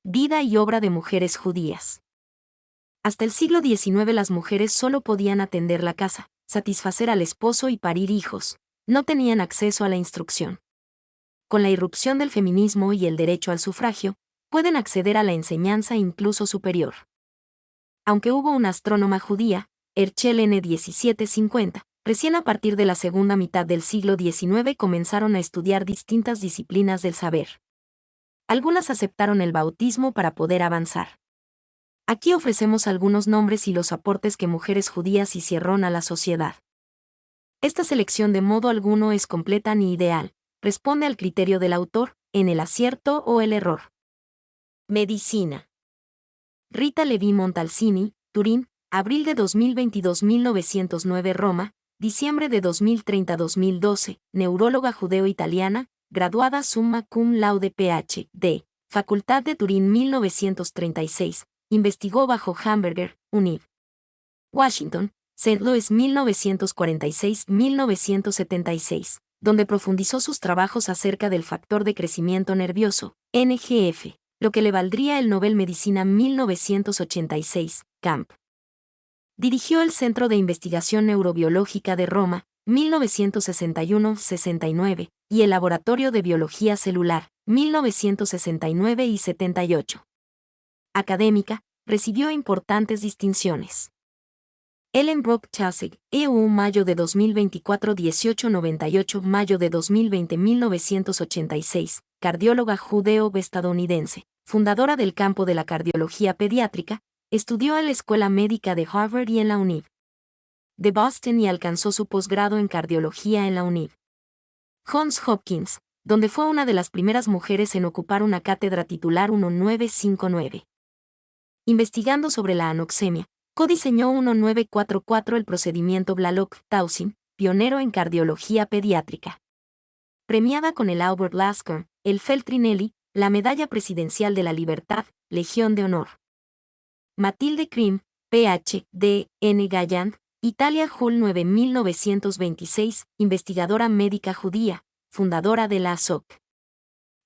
Vida y obra de mujeres judías. Hasta el siglo XIX las mujeres solo podían atender la casa, satisfacer al esposo y parir hijos. No tenían acceso a la instrucción. Con la irrupción del feminismo y el derecho al sufragio, pueden acceder a la enseñanza incluso superior. Aunque hubo una astrónoma judía, Herschel N. 1750, recién a partir de la segunda mitad del siglo XIX comenzaron a estudiar distintas disciplinas del saber. Algunas aceptaron el bautismo para poder avanzar. Aquí ofrecemos algunos nombres y los aportes que mujeres judías hicieron a la sociedad. Esta selección de modo alguno es completa ni ideal, responde al criterio del autor, en el acierto o el error. Medicina. Rita Levi Montalcini, Turín, abril de 2022-1909 Roma, diciembre de 2030-2012, neuróloga judeo-italiana, graduada summa cum laude Ph.D., Facultad de Turín 1936, investigó bajo Hamburger, Univ. Washington, St. Louis 1946-1976, donde profundizó sus trabajos acerca del factor de crecimiento nervioso, NGF, lo que le valdría el Nobel Medicina 1986, Camp. Dirigió el Centro de Investigación Neurobiológica de Roma, 1961-69, y el Laboratorio de Biología Celular, 1969 y 78. Académica, recibió importantes distinciones. Ellen Brock Chasek, EU mayo de 2024 1898 mayo de 2020 1986, cardióloga judeo-estadounidense, fundadora del campo de la cardiología pediátrica, estudió en la Escuela Médica de Harvard y en la Univ. de Boston y alcanzó su posgrado en cardiología en la Univ. Johns Hopkins, donde fue una de las primeras mujeres en ocupar una cátedra titular 1959. Investigando sobre la anoxemia, codiseñó 1944 el procedimiento Blalock-Taussig, pionero en cardiología pediátrica. Premiada con el Albert Lasker, el Feltrinelli, la Medalla Presidencial de la Libertad, Legión de Honor. Matilde Krim, Ph.D., N. Galland, Italia Hull 9 1926, investigadora médica judía, fundadora de la ASOC.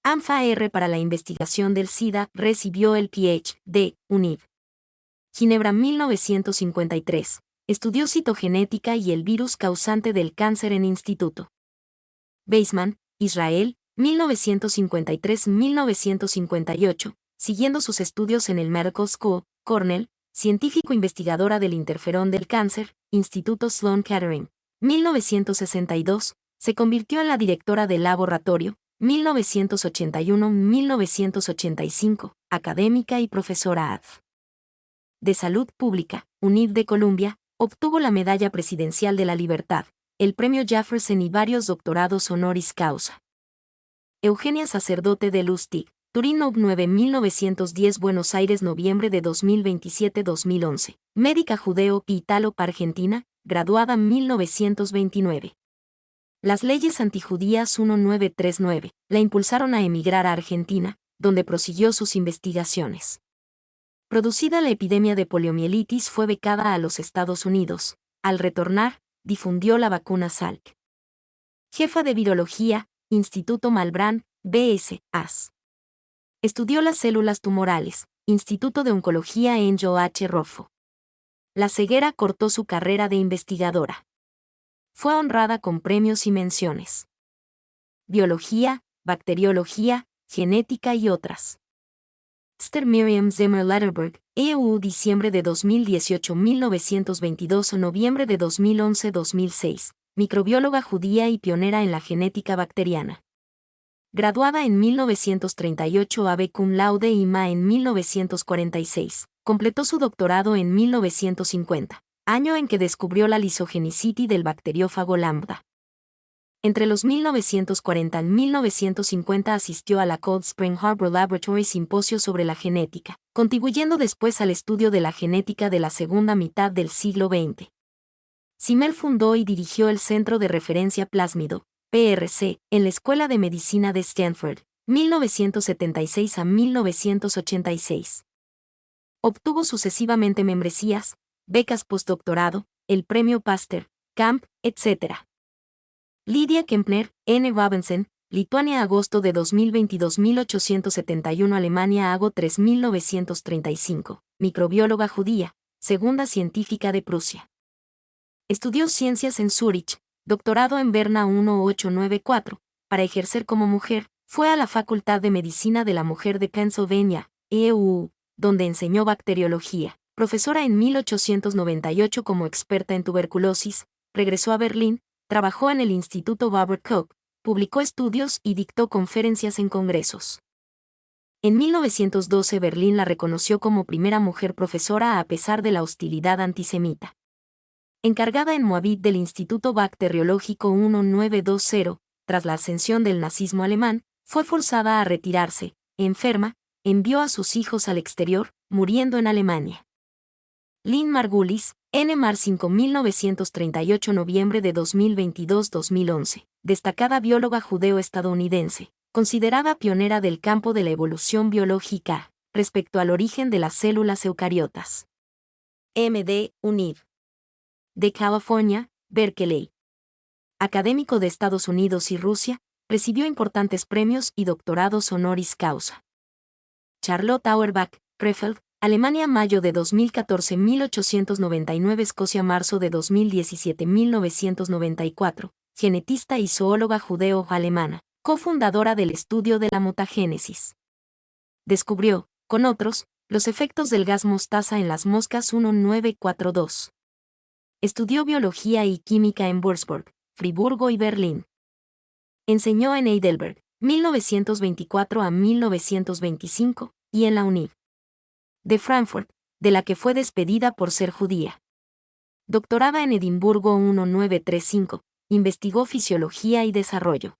ANFA R para la investigación del SIDA, recibió el Ph.D., Univ. Ginebra 1953, estudió citogenética y el virus causante del cáncer en Instituto Weizmann, Israel, 1953-1958, siguiendo sus estudios en el Medical School, Cornell, científico-investigadora del interferón del cáncer, Instituto Sloan Kettering, 1962, se convirtió en la directora del laboratorio, 1981-1985, académica y profesora AD. De Salud Pública, Univ de Columbia, obtuvo la Medalla Presidencial de la Libertad, el Premio Jefferson y varios doctorados honoris causa. Eugenia Sacerdote de Lustig, Turín 9 1910 Buenos Aires noviembre de 2027-2011, médica judeo-ítalo-argentina, graduada 1929. Las leyes antijudías 1939 la impulsaron a emigrar a Argentina, donde prosiguió sus investigaciones. Producida la epidemia de poliomielitis fue becada a los Estados Unidos. Al retornar, difundió la vacuna Salk. Jefa de Virología, Instituto Malbrán, B.S.A.S. Estudió las células tumorales, Instituto de Oncología Angel H. Roffo. La ceguera cortó su carrera de investigadora. Fue honrada con premios y menciones. Biología, bacteriología, genética y otras. Esther Miriam Zimmer Letterberg, EU diciembre de 2018-1922 o noviembre de 2011-2006, microbióloga judía y pionera en la genética bacteriana. Graduada en 1938 ave cum laude y MA en 1946, completó su doctorado en 1950, año en que descubrió la lisogenicity del bacteriófago lambda. Entre los 1940 y 1950 asistió a la Cold Spring Harbor Laboratory Simposio sobre la genética, contribuyendo después al estudio de la genética de la segunda mitad del siglo XX. Simmel fundó y dirigió el Centro de Referencia Plásmido, PRC, en la Escuela de Medicina de Stanford, 1976 a 1986. Obtuvo sucesivamente membresías, becas postdoctorado, el Premio Pasteur, Camp, etc. Lydia Kempner, N. Robinson, Lituania agosto de 2022 1871 Alemania ago 3935, microbióloga judía, segunda científica de Prusia. Estudió ciencias en Zúrich, doctorado en Berna 1894, para ejercer como mujer, fue a la Facultad de Medicina de la Mujer de Pennsylvania, EUU, donde enseñó bacteriología. Profesora en 1898 como experta en tuberculosis, regresó a Berlín, trabajó en el Instituto Robert Koch, publicó estudios y dictó conferencias en congresos. En 1912 Berlín la reconoció como primera mujer profesora a pesar de la hostilidad antisemita. Encargada en Moabit del Instituto Bacteriológico 1920, tras la ascensión del nazismo alemán, fue forzada a retirarse, enferma, envió a sus hijos al exterior, muriendo en Alemania. Lynn Margulis, N. Mar 5 1938 Noviembre de 2022-2011, destacada bióloga judeo-estadounidense, considerada pionera del campo de la evolución biológica, respecto al origen de las células eucariotas. M.D. Univ. De California, Berkeley. Académico de Estados Unidos y Rusia, recibió importantes premios y doctorados honoris causa. Charlotte Auerbach, Krefeld, Alemania mayo de 2014 1899 Escocia marzo de 2017 1994, genetista y zoóloga judeo-alemana, cofundadora del estudio de la mutagénesis. Descubrió, con otros, los efectos del gas mostaza en las moscas 1942. Estudió biología y química en Würzburg, Friburgo y Berlín. Enseñó en Heidelberg, 1924 a 1925, y en la Univ. de Frankfurt, de la que fue despedida por ser judía. Doctorada en Edimburgo 1935, investigó fisiología y desarrollo.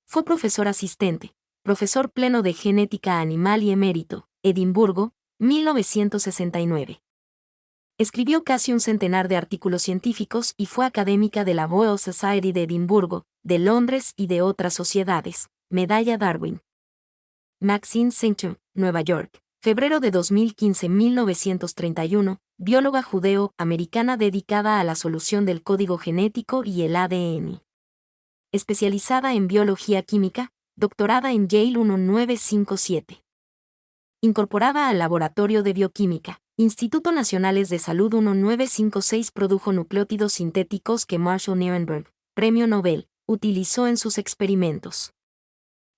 Fue profesor asistente, profesor pleno de genética animal y emérito, Edimburgo, 1969. Escribió casi un centenar de artículos científicos y fue académica de la Royal Society de Edimburgo, de Londres y de otras sociedades. Medalla Darwin. Maxine Center, Nueva York, febrero de 2015 1931, bióloga judeo-americana dedicada a la solución del código genético y el ADN. Especializada en biología química, doctorada en Yale 1957. Incorporada al Laboratorio de Bioquímica, Instituto Nacionales de Salud 1956 produjo nucleótidos sintéticos que Marshall Nirenberg, Premio Nobel, utilizó en sus experimentos.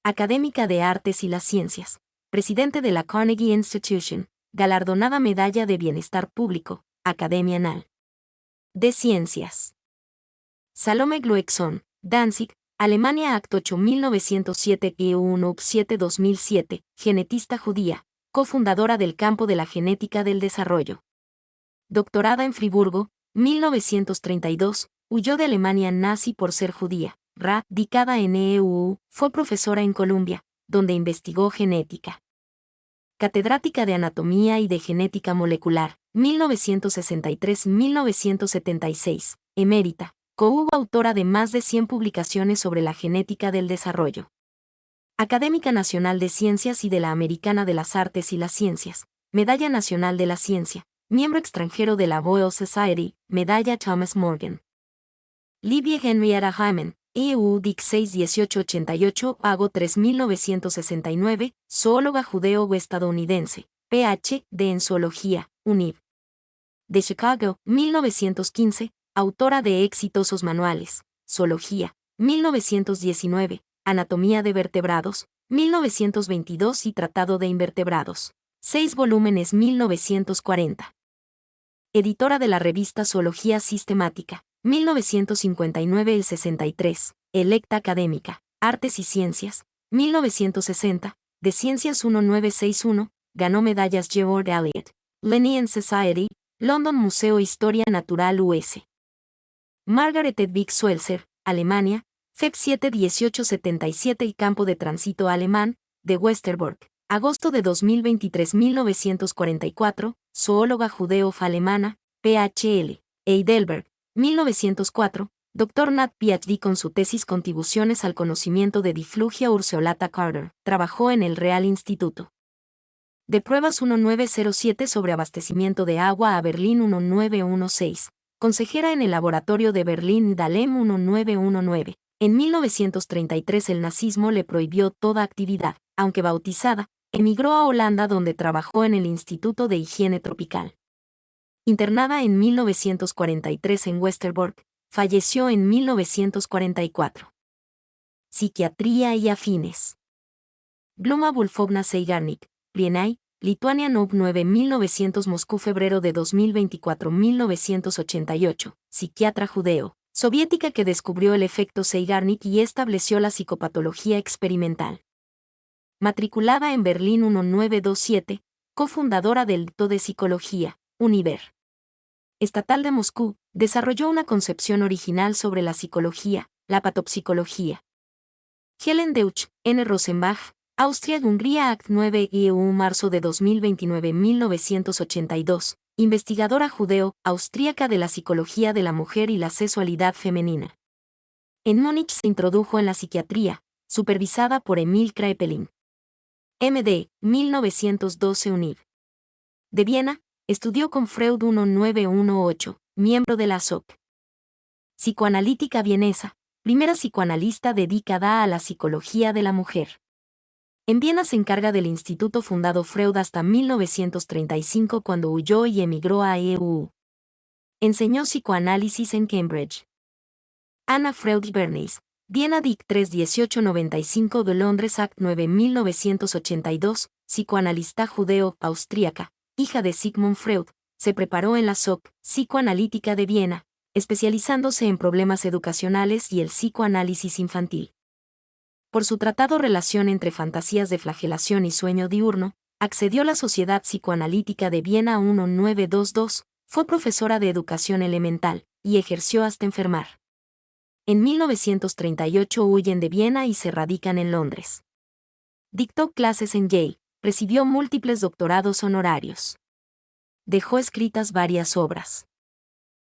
Académica de Artes y las Ciencias, presidente de la Carnegie Institution, galardonada Medalla de Bienestar Público, Academia Nal. de Ciencias. Salome Glueckson, Danzig, Alemania Act 8 1907 EU 7 2007, genetista judía, cofundadora del campo de la genética del desarrollo. Doctorada en Friburgo, 1932, huyó de Alemania nazi por ser judía, radicada en EU, fue profesora en Columbia, donde investigó genética. Catedrática de Anatomía y de Genética Molecular, 1963-1976, emérita, coautora de más de 100 publicaciones sobre la genética del desarrollo. Académica Nacional de Ciencias y de la Americana de las Artes y las Ciencias, Medalla Nacional de la Ciencia, miembro extranjero de la Royal Society, Medalla Thomas Morgan. Libye Henrietta Hyman, EU DIC 61888, Pago 3969, zoóloga judeo-estadounidense, Ph.D. en Zoología, Univ. de Chicago, 1915, autora de exitosos manuales, Zoología, 1919, Anatomía de vertebrados, 1922 y Tratado de invertebrados, 6 volúmenes 1940. Editora de la revista Zoología Sistemática, 1959-63, electa académica, Artes y Ciencias, 1960, de Ciencias 1961, ganó medallas George Eliot, Linnean Society, London Museo Historia Natural US. Margaret Edvig Swelser, Alemania, Feb 7 1877 y Campo de Tránsito Alemán, de Westerbork, agosto de 2023-1944, zoóloga judeo-alemana, PhL, Heidelberg, 1904, Dr. Nat Ph.D. con su tesis Contribuciones al conocimiento de Diflugia urceolata Carter, trabajó en el Real Instituto de Pruebas 1907 sobre abastecimiento de agua a Berlín 1916, consejera en el Laboratorio de Berlín Dahlem 1919, En 1933 el nazismo le prohibió toda actividad, aunque bautizada, emigró a Holanda donde trabajó en el Instituto de Higiene Tropical. Internada en 1943 en Westerbork, falleció en 1944. Psiquiatría y afines. Gluma Wolfowna Zeigarnik, Plienai, Lituania Nov 9 1900 Moscú febrero de 2024 1988, psiquiatra judeo, soviética que descubrió el efecto Zeigarnik y estableció la psicopatología experimental. Matriculada en Berlín 1927, cofundadora del DO de Psicología, Univer. Estatal de Moscú, desarrolló una concepción original sobre la psicología, la patopsicología. Helen Deutsch, N. Rosenbach, Austria-Hungría Act 9 EU marzo de 2029 1982, investigadora judeo-austríaca de la psicología de la mujer y la sexualidad femenina. En Múnich se introdujo en la psiquiatría, supervisada por Emil Kraepelin. MD, 1912 Univ. De Viena, estudió con Freud 1918, miembro de la SOC. Psicoanalítica vienesa, primera psicoanalista dedicada a la psicología de la mujer. En Viena se encarga del instituto fundado Freud hasta 1935 cuando huyó y emigró a EU. Enseñó psicoanálisis en Cambridge. Anna Freud Bernays, Viena Dic 3 1895 de Londres Act 9 1982, psicoanalista judeo-austríaca, hija de Sigmund Freud, se preparó en la SOC, psicoanalítica de Viena, especializándose en problemas educacionales y el psicoanálisis infantil. Por su tratado Relación entre fantasías de flagelación y sueño diurno, accedió a la Sociedad Psicoanalítica de Viena 1922, fue profesora de educación elemental, y ejerció hasta enfermar. En 1938 huyen de Viena y se radican en Londres. Dictó clases en Yale, recibió múltiples doctorados honorarios. Dejó escritas varias obras.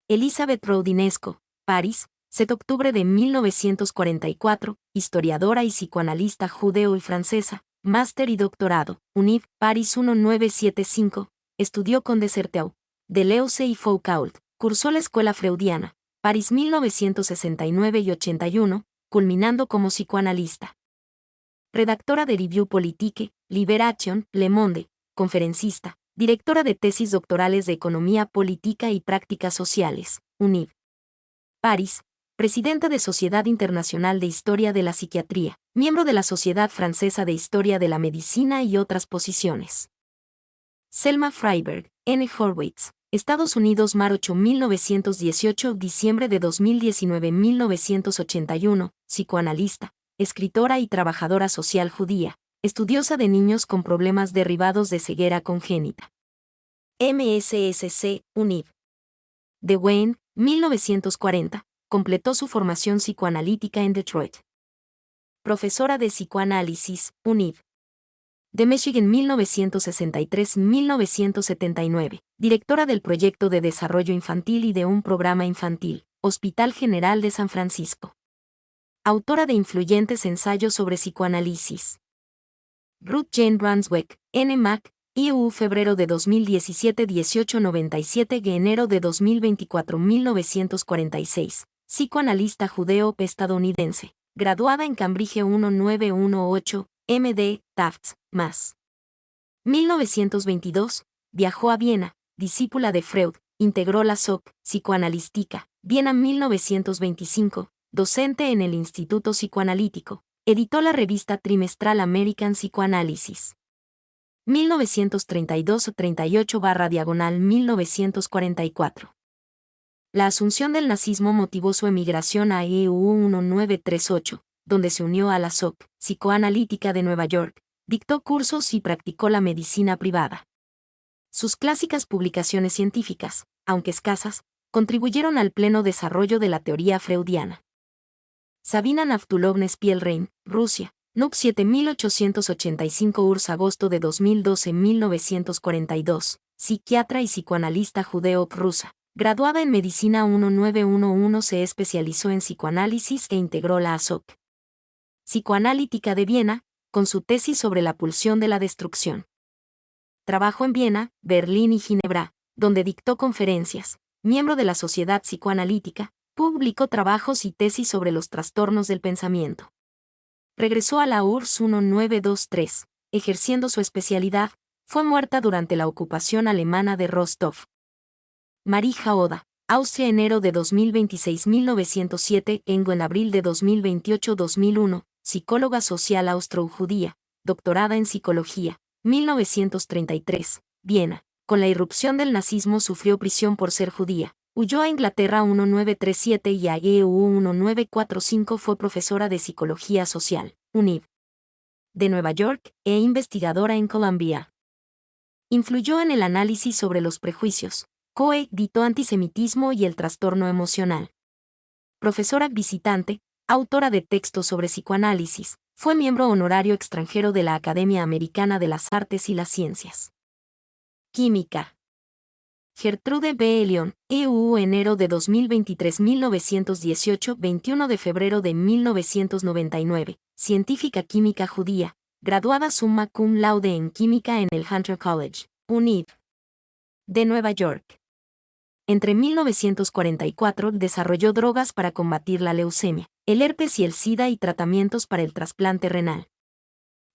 Elizabeth Roudinesco, París, 7 de octubre de 1944, historiadora y psicoanalista judeo y francesa, máster y doctorado, Univ, París 1975, estudió con Deserteau, Deleuze y Foucault, cursó la escuela freudiana, París 1969 y 81, culminando como psicoanalista. Redactora de Revue Politique, Libération, Le Monde, conferencista, directora de tesis doctorales de Economía Política y Prácticas Sociales, Univ. París, presidenta de Sociedad Internacional de Historia de la Psiquiatría, miembro de la Sociedad Francesa de Historia de la Medicina y otras posiciones. Selma Freiberg, N. Horwitz, Estados Unidos Mar 8 1918 Diciembre de 2019 1981, psicoanalista, escritora y trabajadora social judía, estudiosa de niños con problemas derivados de ceguera congénita. MSSC, Univ. De Wayne, 1940, completó su formación psicoanalítica en Detroit. Profesora de psicoanálisis, Univ. De Michigan 1963-1979, directora del Proyecto de Desarrollo Infantil y de un programa infantil, Hospital General de San Francisco. Autora de influyentes ensayos sobre psicoanálisis. Ruth Jane Brunswick, N. Mac, IU febrero de 2017 1897 enero de 2024 1946, psicoanalista judeo-estadounidense, graduada en Cambridge 1918, MD, Tufts, Mass. 1922, viajó a Viena, discípula de Freud, integró la SOC, psicoanalística, Viena 1925, docente en el Instituto Psicoanalítico, editó la revista trimestral American Psychoanalysis. 1932-38/1944. La asunción del nazismo motivó su emigración a EU 1938, donde se unió a la SOC, psicoanalítica de Nueva York, dictó cursos y practicó la medicina privada. Sus clásicas publicaciones científicas, aunque escasas, contribuyeron al pleno desarrollo de la teoría freudiana. Sabina Naftulovna Spielrein, Rusia, NUC 7885 URSS agosto de 2012 1942, psiquiatra y psicoanalista judeo-rusa, graduada en Medicina 1911 se especializó en psicoanálisis e integró la ASOC. Psicoanalítica de Viena, con su tesis sobre la pulsión de la destrucción. Trabajó en Viena, Berlín y Ginebra, donde dictó conferencias, miembro de la Sociedad Psicoanalítica, Publicó trabajos y tesis sobre los trastornos del pensamiento. Regresó a la URSS 1923, ejerciendo su especialidad. Fue muerta durante la ocupación alemana de Rostov. Marija Oda, Austria, enero de 2026-1907, en abril de 2028-2001, psicóloga social austro-judía, doctorada en psicología, 1933, Viena. Con la irrupción del nazismo sufrió prisión por ser judía. Huyó a Inglaterra 1937 y a EU 1945. Fue profesora de psicología social, UNIV, de Nueva York, e investigadora en Columbia. Influyó en el análisis sobre los prejuicios, coeditó Antisemitismo y el trastorno emocional. Profesora visitante, autora de textos sobre psicoanálisis, fue miembro honorario extranjero de la Academia Americana de las Artes y las Ciencias. Química. Gertrude B. Elion, EU, enero de 2023-1918, 21 de febrero de 1999, científica química judía, graduada summa cum laude en química en el Hunter College, UNIV, de Nueva York. Entre 1944 desarrolló drogas para combatir la leucemia, el herpes y el SIDA y tratamientos para el trasplante renal.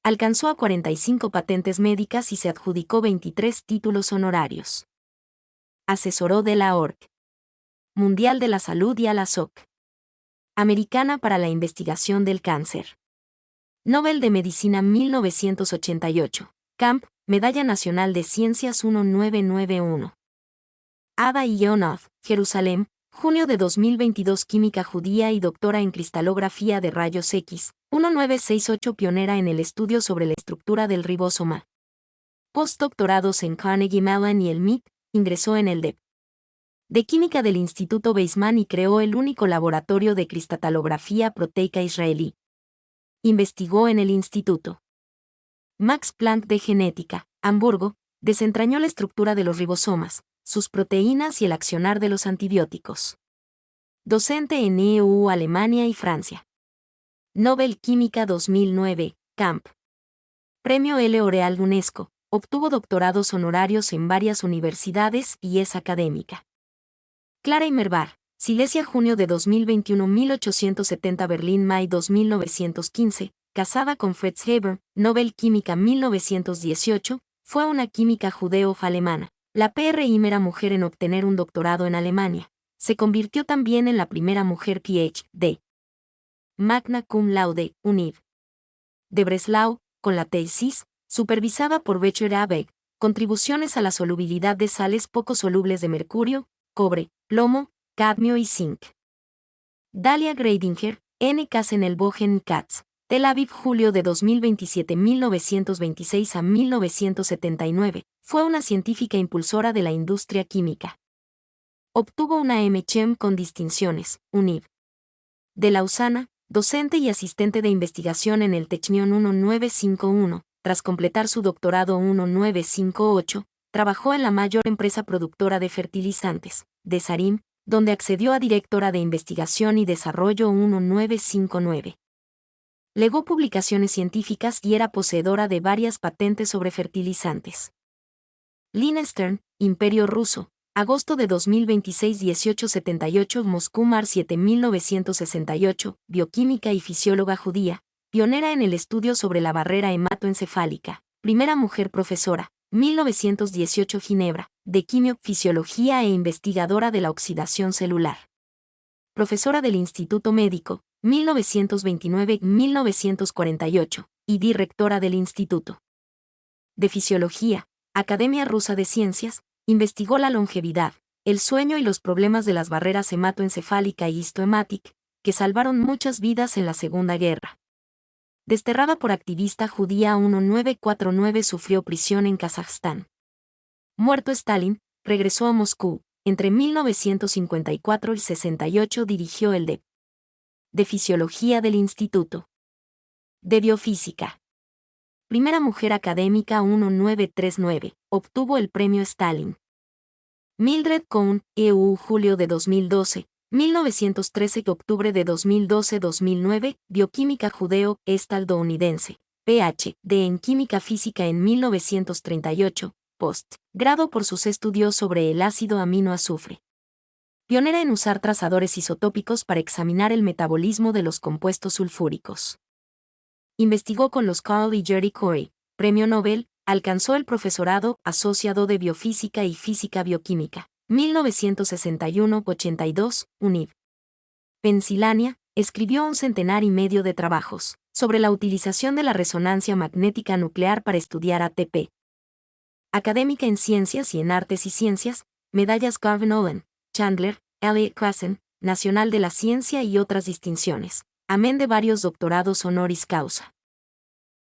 Alcanzó a 45 patentes médicas y se adjudicó 23 títulos honorarios. Asesoró de la ORC Mundial de la Salud y a la SOC Americana para la Investigación del Cáncer. Nobel de Medicina 1988. Camp, Medalla Nacional de Ciencias 1991. Ada Ionoff, Jerusalén, junio de 2022. Química judía y doctora en cristalografía de rayos X, 1968. Pionera en el estudio sobre la estructura del ribosoma. Postdoctorados en Carnegie Mellon y el MIT. Ingresó en el DEP de Química del Instituto Weizmann y creó el único laboratorio de cristalografía proteica israelí. Investigó en el Instituto Max Planck de Genética, Hamburgo, desentrañó la estructura de los ribosomas, sus proteínas y el accionar de los antibióticos. Docente en EU, Alemania y Francia. Nobel Química 2009, Camp. Premio L'Oréal UNESCO. Obtuvo doctorados honorarios en varias universidades y es académica. Clara Immerwahr, Silesia, junio de 2021, 1870, Berlín, May 1915, casada con Fritz Haber, Nobel Química 1918, fue una química judeo-alemana, la primera mujer en obtener un doctorado en Alemania. Se convirtió también en la primera mujer Ph.D. Magna cum laude, UNIV, de Breslau, con la tesis supervisada por Becher Abegg, contribuciones a la solubilidad de sales poco solubles de mercurio, cobre, plomo, cadmio y zinc. Dalia Greidinger, N. Kassenelbogen Katz, Tel Aviv, julio de 2027, 1926 a 1979, fue una científica impulsora de la industria química. Obtuvo una M.Chem con distinciones, UNIV, de Lausana, docente y asistente de investigación en el Technion 1951. Tras completar su doctorado 1958, trabajó en la mayor empresa productora de fertilizantes, Desarim, donde accedió a directora de investigación y desarrollo 1959. Legó publicaciones científicas y era poseedora de varias patentes sobre fertilizantes. Lina Stern, Imperio Ruso, agosto de 2026, 1878, Moscú, Mar 7, 1968, bioquímica y fisióloga judía, pionera en el estudio sobre la barrera hematoencefálica, primera mujer profesora, 1918, Ginebra, de quimiofisiología e investigadora de la oxidación celular. Profesora del Instituto Médico, 1929-1948, y directora del Instituto de Fisiología, Academia Rusa de Ciencias, investigó la longevidad, el sueño y los problemas de las barreras hematoencefálica y histohemática, que salvaron muchas vidas en la Segunda Guerra. Desterrada por activista judía 1949, sufrió prisión en Kazajstán. Muerto Stalin, regresó a Moscú. Entre 1954 y 68 dirigió el DEP de Fisiología del Instituto de Biofísica. Primera mujer académica 1939, obtuvo el premio Stalin. Mildred Cohn, EU, julio de 2012. 1913, octubre de 2012-2009, bioquímica judeo-estadounidense, Ph.D. en química física en 1938, post-grado por sus estudios sobre el ácido aminoazufre. Pionera en usar trazadores isotópicos para examinar el metabolismo de los compuestos sulfúricos. Investigó con los Carl y Jerry Corey, Premio Nobel, alcanzó el profesorado asociado de Biofísica y Física Bioquímica, 1961-82, UNIV. Pensilvania, escribió un centenar y medio de trabajos sobre la utilización de la resonancia magnética nuclear para estudiar ATP. Académica en Ciencias y en Artes y Ciencias, medallas Garvin Olin, Chandler, Elliott Klassen, Nacional de la Ciencia y otras distinciones, amén de varios doctorados honoris causa.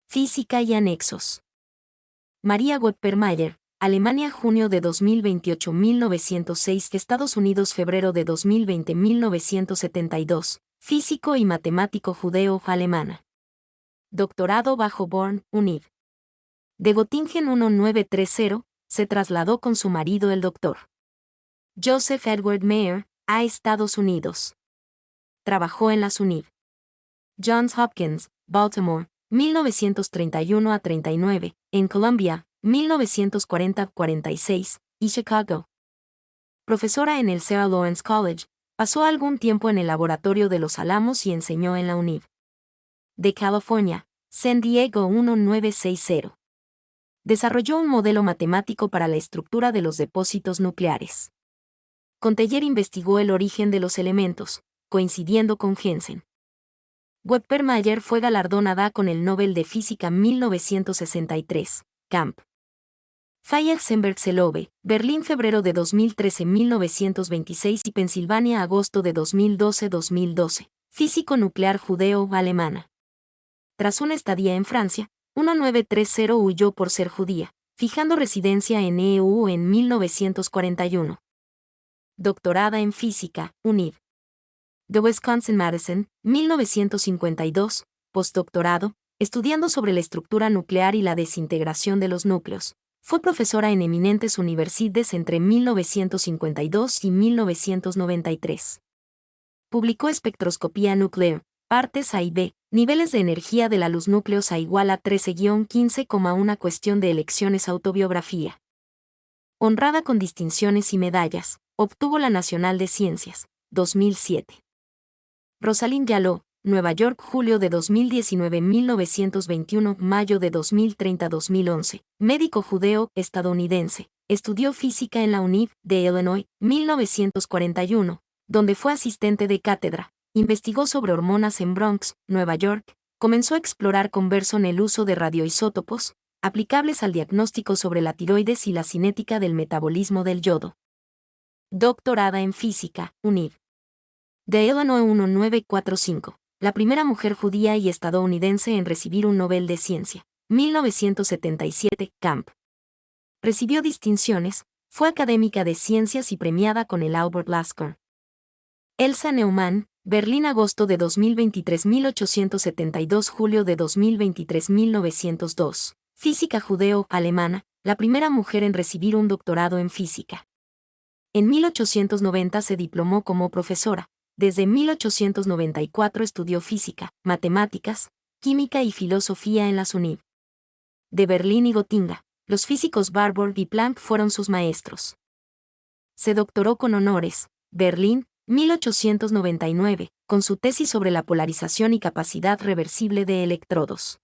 Física y anexos. María Gottpermayer, Alemania junio de 2028 1906 Estados Unidos febrero de 2020 1972, físico y matemático judeo-alemana. Doctorado bajo Born, UNIV. De Göttingen 1930, se trasladó con su marido el Dr. Joseph Edward Mayer, a Estados Unidos. Trabajó en las UNIV. Johns Hopkins, Baltimore, 1931 a 39, en Columbia, 1940-46, y Chicago. Profesora en el Sarah Lawrence College, pasó algún tiempo en el laboratorio de los Álamos y enseñó en la UNIV. De California, San Diego 1960. Desarrolló un modelo matemático para la estructura de los depósitos nucleares. Con Teller investigó el origen de los elementos, coincidiendo con Jensen. Gottpermayer fue galardonada con el Nobel de Física 1963, Camp. Feyersenberg-Selove, Berlín febrero de 2013-1926 y Pensilvania agosto de 2012-2012, físico nuclear judeo-alemana. Tras una estadía en Francia, 1930 huyó por ser judía, fijando residencia en EU en 1941. Doctorada en Física, UNIV. De Wisconsin-Madison, 1952, postdoctorado, estudiando sobre la estructura nuclear y la desintegración de los núcleos. Fue profesora en eminentes universidades entre 1952 y 1993. Publicó Espectroscopía Nuclear, partes A y B, niveles de energía de la luz núcleos A igual a 13-15, una cuestión de elecciones autobiografía. Honrada con distinciones y medallas, obtuvo la Nacional de Ciencias, 2007. Rosalind Yaló, Nueva York julio de 2019-1921 mayo de 2030-2011, médico judeo estadounidense, estudió física en la UNIV de Illinois, 1941, donde fue asistente de cátedra, investigó sobre hormonas en Bronx, Nueva York, comenzó a explorar con Berson el uso de radioisótopos, aplicables al diagnóstico sobre la tiroides y la cinética del metabolismo del yodo. Doctorada en Física, UNIV. De Illinois 1945, la primera mujer judía y estadounidense en recibir un Nobel de Ciencia, 1977, Camp. Recibió distinciones, fue académica de ciencias y premiada con el Albert Lasker. Elsa Neumann, Berlín agosto de 2023 1872 julio de 2023 1902, física judeo-alemana, la primera mujer en recibir un doctorado en física. En 1890 se diplomó como profesora. Desde 1894 estudió física, matemáticas, química y filosofía en las UNIV. De Berlín y Gotinga, los físicos Warburg y Planck fueron sus maestros. Se doctoró con honores, Berlín, 1899, con su tesis sobre la polarización y capacidad reversible de electrodos.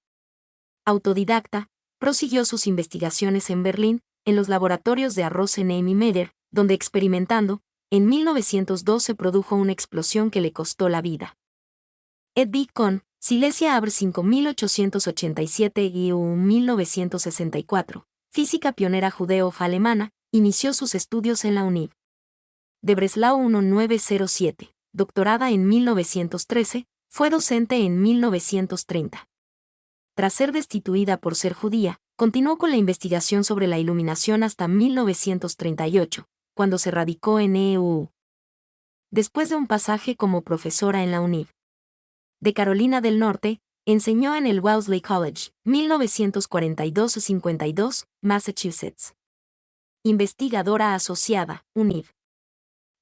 Autodidacta, prosiguió sus investigaciones en Berlín, en los laboratorios de Rosenheim y Meyer, donde experimentando, en 1912 produjo una explosión que le costó la vida. Edvig Kohn, Silesia Abre 5887 y 1964, física pionera judeo-alemana, inició sus estudios en la UNIV. De Breslau 1907, doctorada en 1913, fue docente en 1930. Tras ser destituida por ser judía, continuó con la investigación sobre la iluminación hasta 1938, cuando se radicó en EU. Después de un pasaje como profesora en la UNIV. De Carolina del Norte, enseñó en el Wellesley College, 1942-52, Massachusetts. Investigadora asociada, UNIV.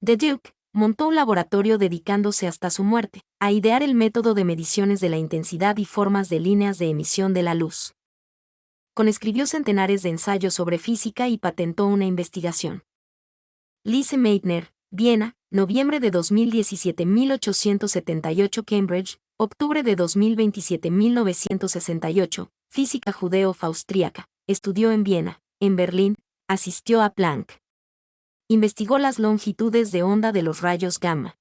De Duke, montó un laboratorio dedicándose hasta su muerte a idear el método de mediciones de la intensidad y formas de líneas de emisión de la luz. Escribió centenares de ensayos sobre física y patentó una investigación. Lise Meitner, Viena, noviembre de 2017 1878 Cambridge, octubre de 2027 1968, física judeo-austríaca, estudió en Viena, en Berlín, asistió a Planck. Investigó las longitudes de onda de los rayos gamma.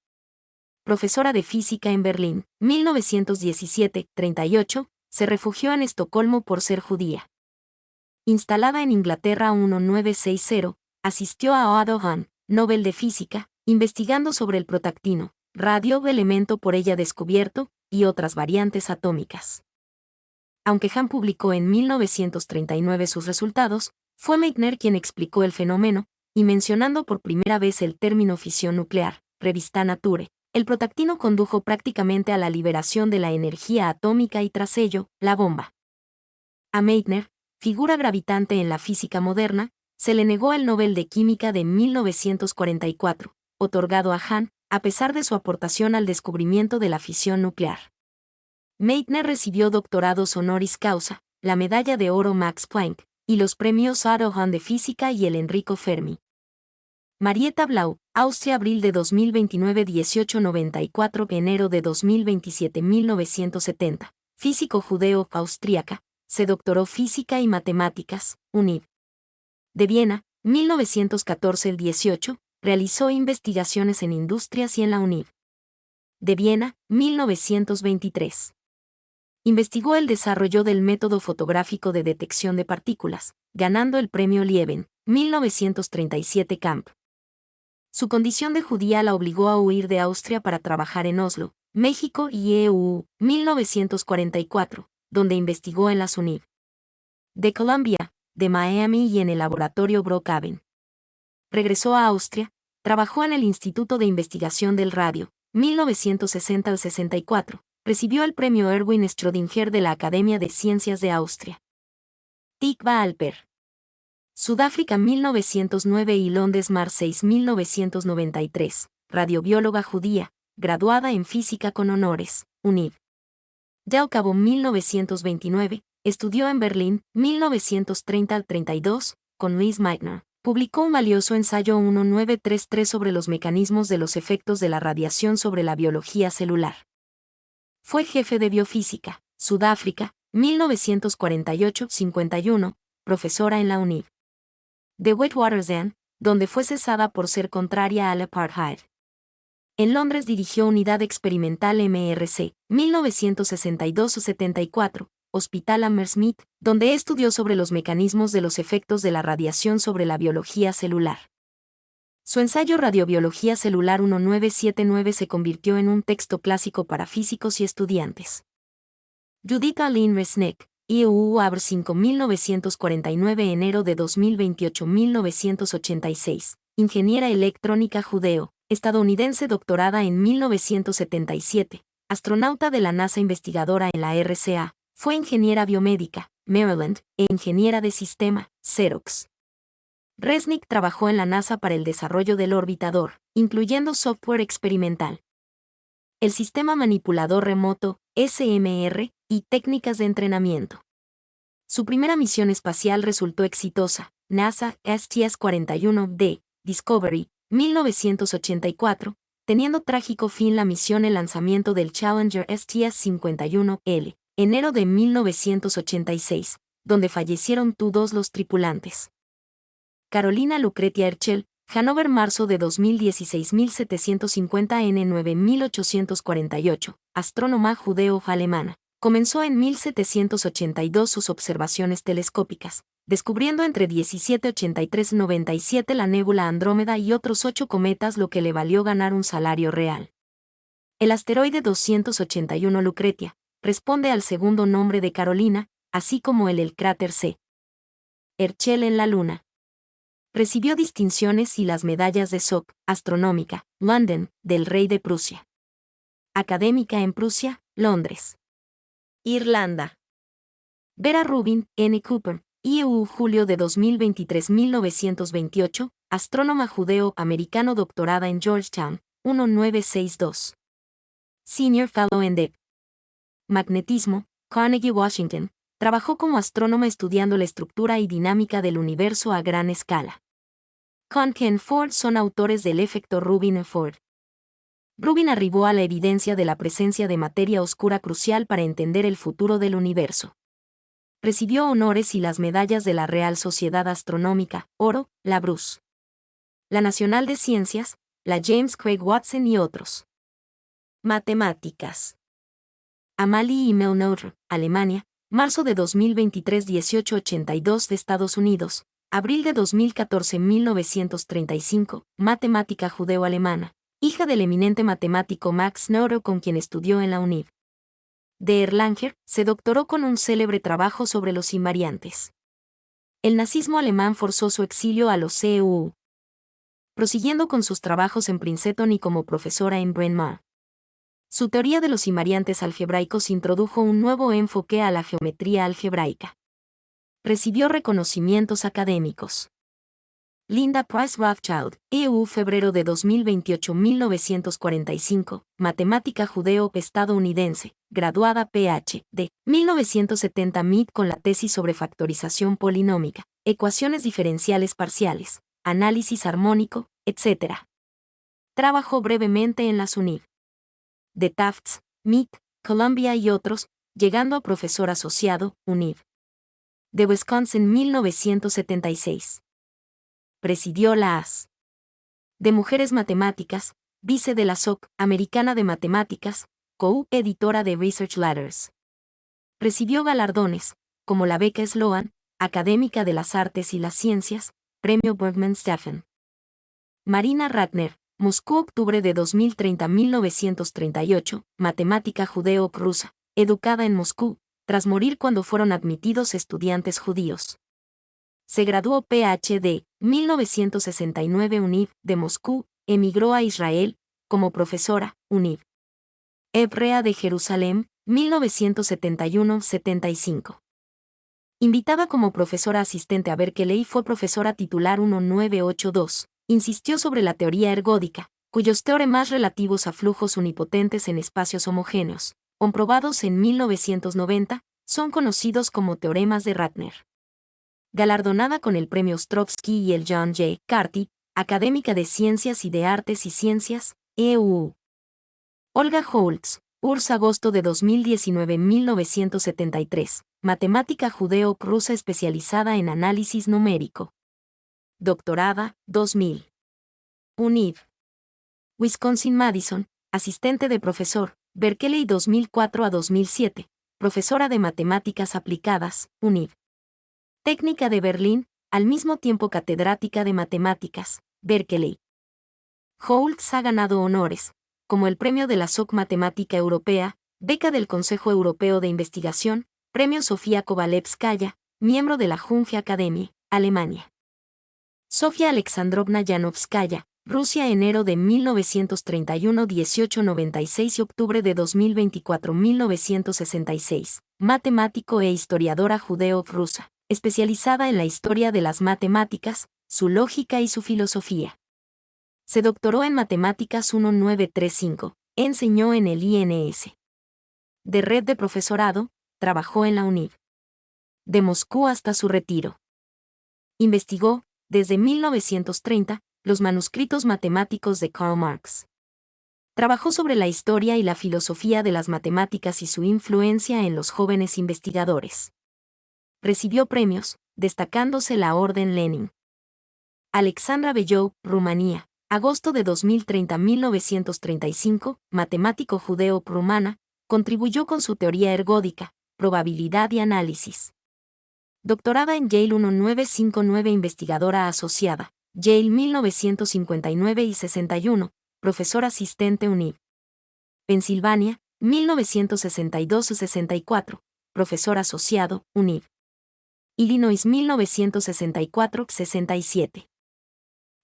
Profesora de física en Berlín, 1917-38, se refugió en Estocolmo por ser judía. Instalada en Inglaterra 1960, asistió a Otto Hahn, Nobel de Física, investigando sobre el protactino, radio elemento por ella descubierto, y otras variantes atómicas. Aunque Hahn publicó en 1939 sus resultados, fue Meitner quien explicó el fenómeno, y mencionando por primera vez el término fisión nuclear, revista Nature, el protactino condujo prácticamente a la liberación de la energía atómica y tras ello, la bomba. A Meitner, figura gravitante en la física moderna, se le negó el Nobel de Química de 1944, otorgado a Hahn, a pesar de su aportación al descubrimiento de la fisión nuclear. Meitner recibió doctorados honoris causa, la medalla de oro Max Planck, y los premios Otto Hahn de Física y el Enrico Fermi. Marietta Blau, Austria, abril de 2029 1894 enero de 2027 1970, físico judeo-austríaca, se doctoró Física y Matemáticas, UNIV. De Viena, 1914-18, realizó investigaciones en industrias y en la UNIV. De Viena, 1923. Investigó el desarrollo del método fotográfico de detección de partículas, ganando el premio Lieben, 1937 Camp. Su condición de judía la obligó a huir de Austria para trabajar en Oslo, México y EU, 1944, donde investigó en las UNIV. De Columbia, de Miami y en el laboratorio Brookhaven. Regresó a Austria, trabajó en el Instituto de Investigación del Radio, 1960-64, recibió el premio Erwin Schrödinger de la Academia de Ciencias de Austria. Tikva Alper. Sudáfrica 1909 y Londres Mar 6 1993, radiobióloga judía, graduada en física con honores, UNIV. Del Cabo 1929, estudió en Berlín, 1930-32, con Louis Meitner. Publicó un valioso ensayo 1933 sobre los mecanismos de los efectos de la radiación sobre la biología celular. Fue jefe de biofísica, Sudáfrica, 1948-51, profesora en la UNIV. De Witwatersrand, donde fue cesada por ser contraria al apartheid. En Londres dirigió Unidad Experimental MRC, 1962-74, Hospital Hammersmith, donde estudió sobre los mecanismos de los efectos de la radiación sobre la biología celular. Su ensayo Radiobiología celular 1979 se convirtió en un texto clásico para físicos y estudiantes. Judith Aline Resnick, IUU Abr 5 1949 enero de 2028 1986, ingeniera electrónica judeo, estadounidense doctorada en 1977, astronauta de la NASA investigadora en la RCA, fue ingeniera biomédica, Maryland, e ingeniera de sistema, Xerox. Resnick trabajó en la NASA para el desarrollo del orbitador, incluyendo software experimental, el sistema manipulador remoto, SMR, y técnicas de entrenamiento. Su primera misión espacial resultó exitosa, NASA STS-41D, Discovery, 1984, teniendo trágico fin la misión el lanzamiento del Challenger STS-51L, enero de 1986, donde fallecieron todos los tripulantes. Carolina Lucretia Herschel, Hannover marzo de 2016 1750 N 9848, astrónoma judeo-alemana. Comenzó en 1782 sus observaciones telescópicas, descubriendo entre 1783 y 97 la nébula Andrómeda y otros 8 cometas, lo que le valió ganar un salario real. El asteroide 281 Lucretia responde al segundo nombre de Carolina, así como el cráter C. Herschel en la Luna. Recibió distinciones y las medallas de SOC, astronómica, London, del rey de Prusia. Académica en Prusia, Londres. Irlanda. Vera Rubin, N. Cooper, IEU julio de 2023 1928, astrónoma judeo-americano doctorada en Georgetown, 1962. Senior Fellow en DEP. Magnetismo, Carnegie Washington, trabajó como astrónoma estudiando la estructura y dinámica del universo a gran escala. Kohn-Ken y Ford son autores del efecto Rubin-Ford. Rubin arribó a la evidencia de la presencia de materia oscura crucial para entender el futuro del universo. Recibió honores y las medallas de la Real Sociedad Astronómica, oro, la Bruce, la Nacional de Ciencias, la James Craig Watson y otros. Matemáticas. Amalie E. Melnotter, Alemania, marzo de 2023 1882 de Estados Unidos, abril de 2014 1935, matemática judeo-alemana, hija del eminente matemático Max Noether con quien estudió en la UNIV de Erlanger, se doctoró con un célebre trabajo sobre los invariantes. El nazismo alemán forzó su exilio a los CEU, prosiguiendo con sus trabajos en Princeton y como profesora en Bryn Mawr. Su teoría de los invariantes algebraicos introdujo un nuevo enfoque a la geometría algebraica. Recibió reconocimientos académicos. Linda Price Rothschild, EU, febrero de 2028-1945, matemática judeo-estadounidense, graduada Ph.D. 1970 MIT con la tesis sobre factorización polinómica, ecuaciones diferenciales parciales, análisis armónico, etc. Trabajó brevemente en las UNIV de Tufts, MIT, Columbia y otros, llegando a profesor asociado, UNIV de Wisconsin 1976. Presidió la AS de Mujeres Matemáticas, vice de la SOC Americana de Matemáticas, co-editora de Research Letters. Recibió galardones, como la beca Sloan, Académica de las Artes y las Ciencias, Premio Bergman-Stephan. Marina Ratner, Moscú, octubre de 2030-1938, matemática judeo-rusa, educada en Moscú, tras morir cuando fueron admitidos estudiantes judíos. Se graduó Ph.D. 1969 UNIV de Moscú, emigró a Israel, como profesora, UNIV Hebrea de Jerusalén, 1971-75. Invitada como profesora asistente a Berkeley, fue profesora titular 1982. Insistió sobre la teoría ergódica, cuyos teoremas relativos a flujos unipotentes en espacios homogéneos, comprobados en 1990, son conocidos como teoremas de Ratner. Galardonada con el Premio Ostrovsky y el John J. Carty, académica de Ciencias y de Artes y Ciencias, EU. Olga Holtz, URSS, agosto de 2019-1973, matemática judeo-rusa especializada en análisis numérico. Doctorada, 2000. UNIV. Wisconsin-Madison, asistente de profesor, Berkeley 2004 a 2007, profesora de matemáticas aplicadas, UNIV. Técnica de Berlín, al mismo tiempo catedrática de matemáticas, Berkeley. Holtz ha ganado honores, como el Premio de la SOC Matemática Europea, Beca del Consejo Europeo de Investigación, Premio Sofía Kovalevskaya, miembro de la Junge Academie, Alemania. Sofía Alexandrovna Yanovskaya, Rusia, enero de 1931 1896 y octubre de 2024 1966, matemático e historiadora judeo-rusa, especializada en la historia de las matemáticas, su lógica y su filosofía. Se doctoró en Matemáticas 1935, enseñó en el INS. De red de profesorado, trabajó en la UNIV de Moscú hasta su retiro. Investigó, desde 1930, los manuscritos matemáticos de Karl Marx. Trabajó sobre la historia y la filosofía de las matemáticas y su influencia en los jóvenes investigadores. Recibió premios, destacándose la Orden Lenin. Alexandra Bellou, Rumanía, agosto de 2030-1935, matemático judeo-rumana, contribuyó con su teoría ergódica, probabilidad y análisis. Doctorada en Yale 1959, investigadora asociada, Yale 1959 y 61, profesor asistente UNIV. Pensilvania, 1962 y 64, profesor asociado, UNIV. Illinois 1964-67.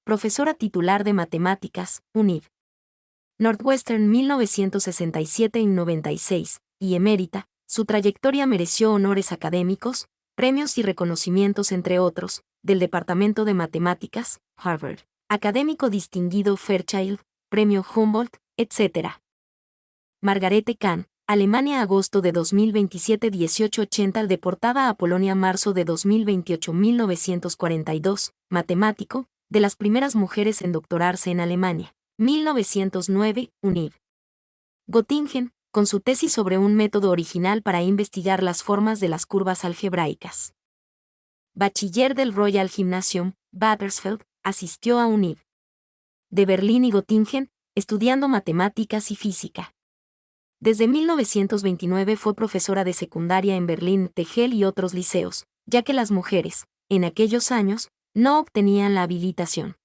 Profesora titular de Matemáticas, UNIV. Northwestern 1967 y 96, y emérita, su trayectoria mereció honores académicos, premios y reconocimientos entre otros, del Departamento de Matemáticas, Harvard, Académico Distinguido Fairchild, Premio Humboldt, etc. Margarete Kahn, Alemania, agosto de 2027 1880, deportada a Polonia, marzo de 2028 1942, matemático, de las primeras mujeres en doctorarse en Alemania. 1909, Univ. Göttingen, con su tesis sobre un método original para investigar las formas de las curvas algebraicas. Bachiller del Royal Gymnasium, Battersfeld, asistió a Univ. De Berlín y Göttingen, estudiando matemáticas y física. Desde 1929 fue profesora de secundaria en Berlín, Tegel y otros liceos, ya que las mujeres, en aquellos años, no obtenían la habilitación.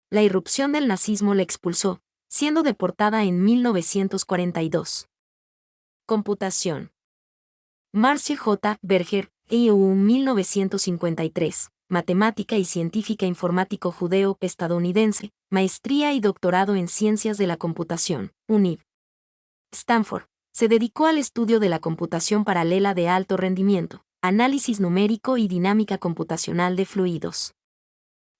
La irrupción del nazismo la expulsó, siendo deportada en 1942. Computación. Marcia J. Berger, EU 1953, matemática y científica informático judeo-estadounidense, maestría y doctorado en ciencias de la computación, Univ. Stanford, se dedicó al estudio de la computación paralela de alto rendimiento, análisis numérico y dinámica computacional de fluidos.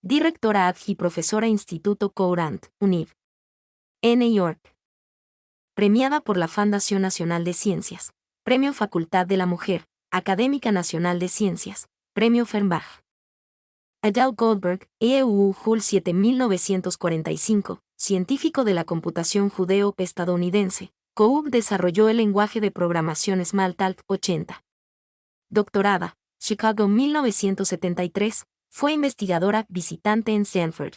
Directora adjunta y profesora Instituto Courant, Univ. N. York. Premiada por la Fundación Nacional de Ciencias, Premio Facultad de la Mujer, Académica Nacional de Ciencias, Premio Fernbach. Adele Goldberg, EU Jul 7 1945, científico de la computación judeo-estadounidense. COUP desarrolló el lenguaje de programación Smalltalk 80. Doctorada, Chicago 1973, fue investigadora visitante en Stanford.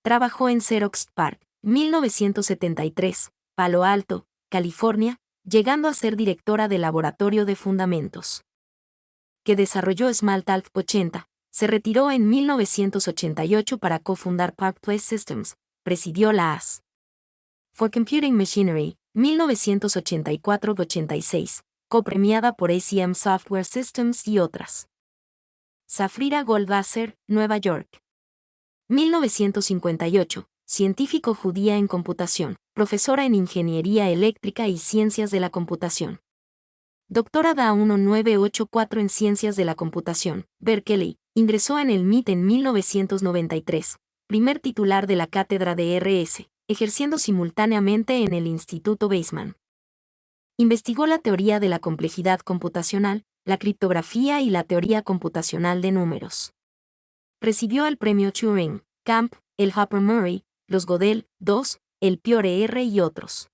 Trabajó en Xerox PARC, 1973, Palo Alto, California, llegando a ser directora del Laboratorio de Fundamentos. Que desarrolló Smalltalk 80, se retiró en 1988 para cofundar Park Place Systems, presidió la AS. For Computing Machinery, 1984-86, copremiada por ACM Software Systems y otras. Safira Goldwasser, Nueva York. 1958, científico judía en computación, profesora en ingeniería eléctrica y ciencias de la computación. Doctora DA 1984 en ciencias de la computación, Berkeley, ingresó en el MIT en 1993, primer titular de la cátedra de RS, ejerciendo simultáneamente en el Instituto Weizmann. Investigó la teoría de la complejidad computacional, la criptografía y la teoría computacional de números. Recibió el premio Turing, Camp, el Hopper Murray, los Gödel, II, el Piore R y otros.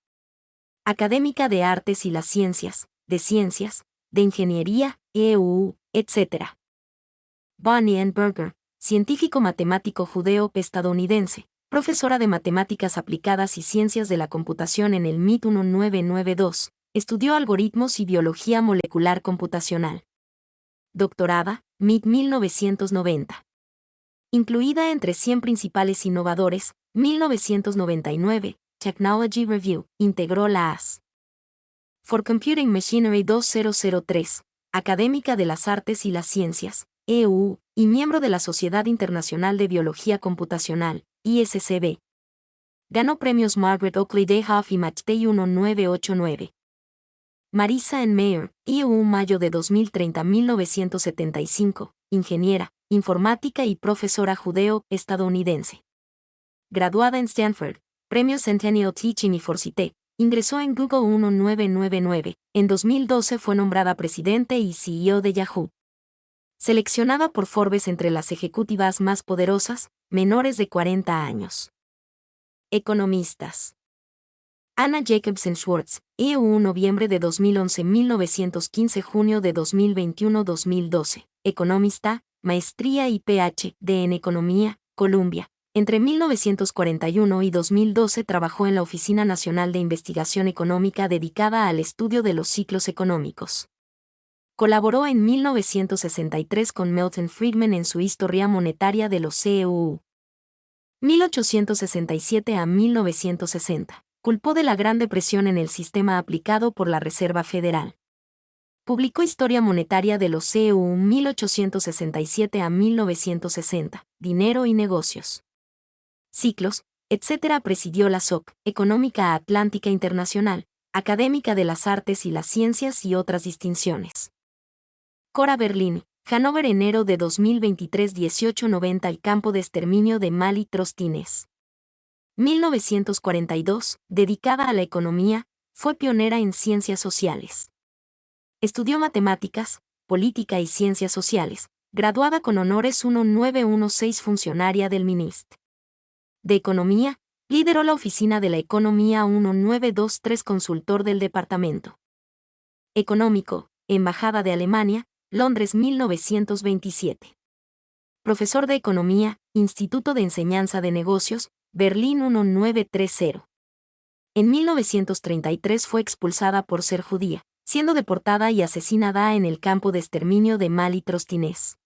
Académica de Artes y las Ciencias, de Ingeniería, EU, etc. Bonnie N. Berger, científico matemático judeo-estadounidense, profesora de Matemáticas Aplicadas y Ciencias de la Computación en el MIT 1992, estudió algoritmos y biología molecular computacional. Doctorada, MIT 1990. Incluida entre 100 principales innovadores, 1999, Technology Review, integró la AS. For Computing Machinery 2003, académica de las artes y las ciencias, EU, y miembro de la Sociedad Internacional de Biología Computacional, ISCB. Ganó premios Margaret Oakley Dayhoff y Matchday 1989. Marisa N. Mayer, EU mayo de 2030-1975, ingeniera, informática y profesora judeo-estadounidense. Graduada en Stanford, Premio Centennial Teaching y Forsyth, ingresó en Google 1999, en 2012 fue nombrada presidente y CEO de Yahoo. Seleccionada por Forbes entre las ejecutivas más poderosas, menores de 40 años. Economistas. Anna Jacobsen Schwartz, EU noviembre de 2011-1915 junio de 2021-2012, economista, maestría y Ph.D. en Economía, Columbia. Entre 1941 y 2012 trabajó en la Oficina Nacional de Investigación Económica dedicada al estudio de los ciclos económicos. Colaboró en 1963 con Milton Friedman en su Historia Monetaria de los CEU. 1867 a 1960. Culpó de la Gran Depresión en el sistema aplicado por la Reserva Federal. Publicó Historia Monetaria de los CEU 1867 a 1960, Dinero y Negocios. Ciclos, etc. Presidió la SOC, Económica Atlántica Internacional, Académica de las Artes y las Ciencias y otras distinciones. Cora Berlini, Hannover enero de 2023 1890 El campo de exterminio de Mali Trostines. 1942, dedicada a la economía, fue pionera en ciencias sociales. Estudió matemáticas, política y ciencias sociales, graduada con honores 1916, funcionaria del MINIST. De Economía, lideró la Oficina de la Economía 1923, consultor del Departamento Económico, Embajada de Alemania, Londres 1927. Profesor de Economía, Instituto de Enseñanza de Negocios, Berlín 1930. En 1933 fue expulsada por ser judía, siendo deportada y asesinada en el campo de exterminio de Mali-Trostinés.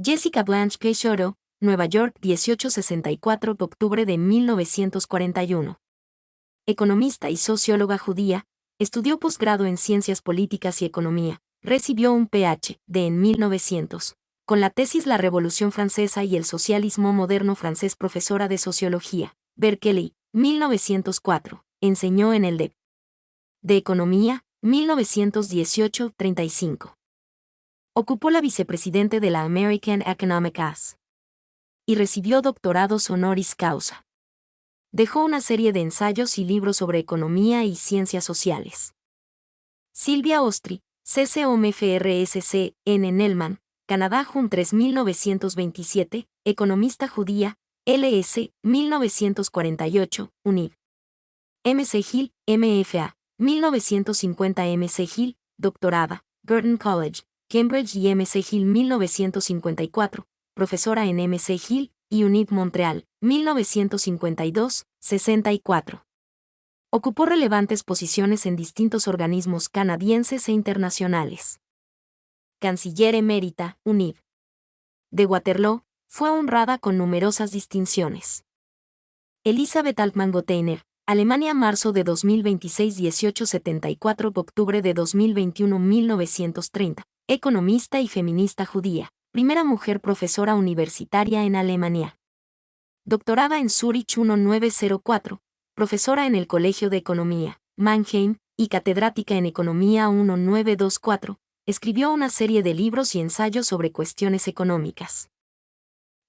Jessica Blanche Peixoto, Nueva York 1864, octubre de 1941. Economista y socióloga judía, estudió posgrado en Ciencias Políticas y Economía, recibió un Ph.D. en 1900, con la tesis La Revolución Francesa y el Socialismo Moderno francés. Profesora de Sociología, Berkeley, 1904, enseñó en el DEP. De Economía, 1918-35. Ocupó la vicepresidente de la American Economic As. Y recibió doctorados honoris causa. Dejó una serie de ensayos y libros sobre economía y ciencias sociales. Silvia Ostri, CCOMFRSC, N. Nelman, Canadá Jun 3927, economista judía, LS, 1948, UNIV. M.C. Hill, MFA, 1950. M.C. Hill, doctorada, Girton College, Cambridge y M.C. Hill 1954, profesora en M.C. Hill y UNIV Montreal, 1952-64. Ocupó relevantes posiciones en distintos organismos canadienses e internacionales. Canciller emérita, UNIV. De Waterloo, fue honrada con numerosas distinciones. Elisabeth Altmann-Gotteiner, Alemania, marzo de 2026, 1874, octubre de 2021, 1930, economista y feminista judía, primera mujer profesora universitaria en Alemania. Doctorada en Zurich 1904, profesora en el Colegio de Economía, Mannheim, y catedrática en Economía 1924, escribió una serie de libros y ensayos sobre cuestiones económicas.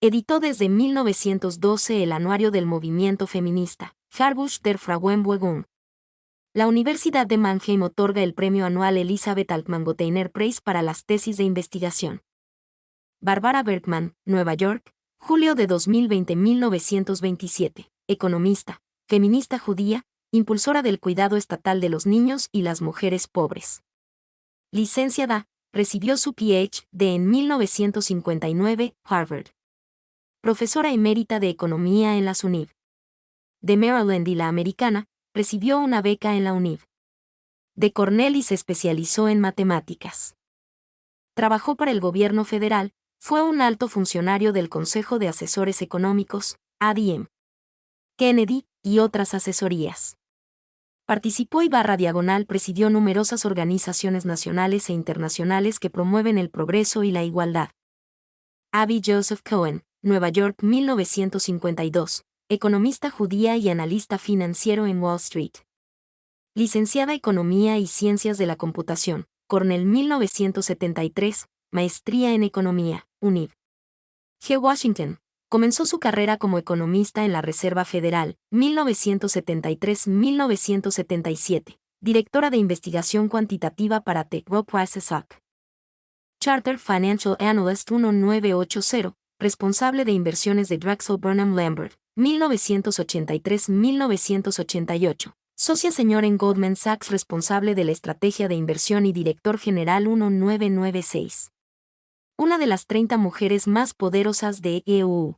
Editó desde 1912 el Anuario del Movimiento Feminista, Jahrbuch der Frauenbewegung. La Universidad de Mannheim otorga el premio anual Elisabeth Altmann-Gotteiner Prize para las tesis de investigación. Barbara Bergman, Nueva York, julio de 2020. 1927, economista, feminista judía, impulsora del cuidado estatal de los niños y las mujeres pobres. Licenciada, recibió su Ph.D. en 1959, Harvard. Profesora emérita de Economía en las UNIV. De Maryland y la Americana, recibió una beca en la UNIV. De Cornell y se especializó en matemáticas. Trabajó para el gobierno federal, fue un alto funcionario del Consejo de Asesores Económicos, ADM. Kennedy, y otras asesorías. Participó y presidió numerosas organizaciones nacionales e internacionales que promueven el progreso y la igualdad. Abby Joseph Cohen, Nueva York 1952, economista judía y analista financiero en Wall Street. Licenciada Economía y Ciencias de la Computación, Cornell 1973, maestría en Economía, UNIV. G. Washington, comenzó su carrera como economista en la Reserva Federal, 1973-1977, directora de investigación cuantitativa para T. Rowe Price Stock. Chartered Financial Analyst 1980, responsable de inversiones de Drexel Burnham Lambert, 1983-1988. Socia señor en Goldman Sachs, responsable de la estrategia de inversión y director general 1996. Una de las 30 mujeres más poderosas de EU.